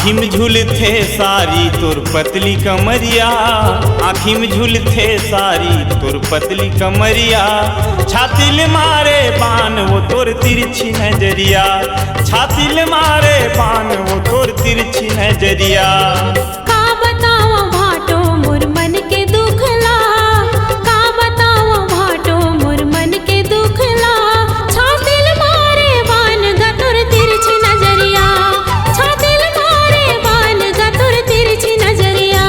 आँखी में झूलते सारी तोर पतली कमरिया, आँखी में झूलते सारी तोर पतली कमरिया। छाती ले मारे बान वो तोर तिरछी नजरिया, छाती ले मारे बान वो तोर तिरछी नजरिया। का बताओ भाटो मोर मन के दुखला, का बताओ भाटो मोर मन के दुखला। छाती ले मारे बान गा तोर तिरछी नजरिया, छाती ले मारे बान गा तोर तिरछी नजरिया।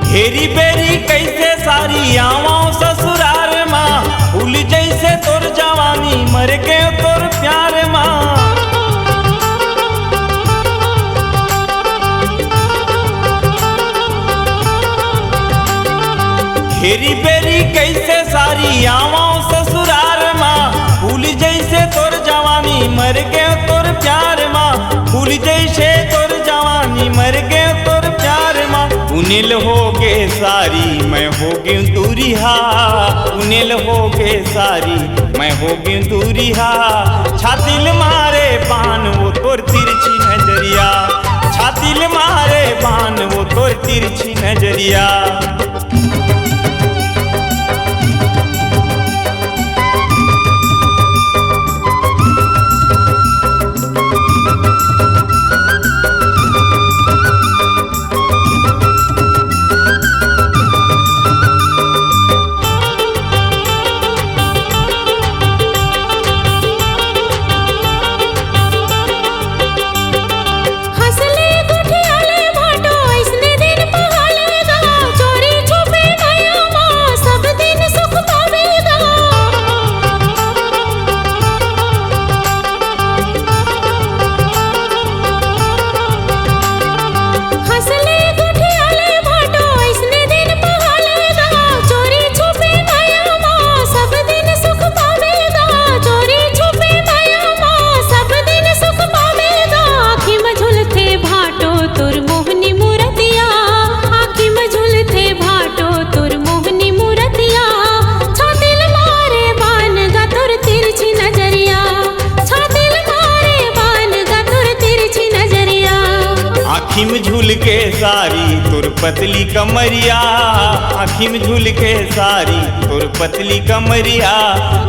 घेरी बेरी कैसे सारी आवाओ ससुरार माँ, फूल जैसे तोर जवानी मर के तोर प्यार माँ। घेरी बेरी कैसे सारी आवाओ ससुरार माँ, फूल जैसे तोर जवानी मर के तोर प्यार माँ, फूल जैसे तोर जवानी मर के तोर प्यार माँ। उनिल हो गे सारी मैं हो गई दूरिहा, उनिल हो गे सारी मैं हो गई दूरिहा। छाती ले मारे बान वो तोर तिरछी नजरिया, छाती ले मारे बान वो तोर तिरछी नजरिया। आँखी में झूल के सारी तोर पतली कमरिया, आँखी में झूल के सारी तोर पतली कमरिया।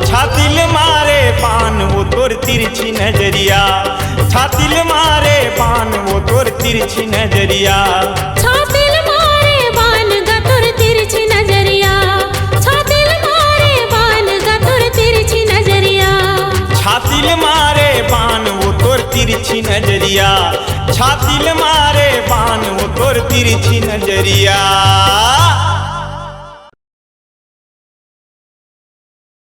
छाती ले मारे बान वो तोर तिरछी नजरिया, छाती ले मारे बान वो तोर तिरछी नजरिया। छाती ले मारे बान गा तोर तिरछी नजरिया, छाती ले मारे बान गा तोर तिरछी नजरिया। छाती ले मारे बान वो तोर तिरछी नजरिया, छाती ले मारे बान वो तोर तिरछी नजरिया।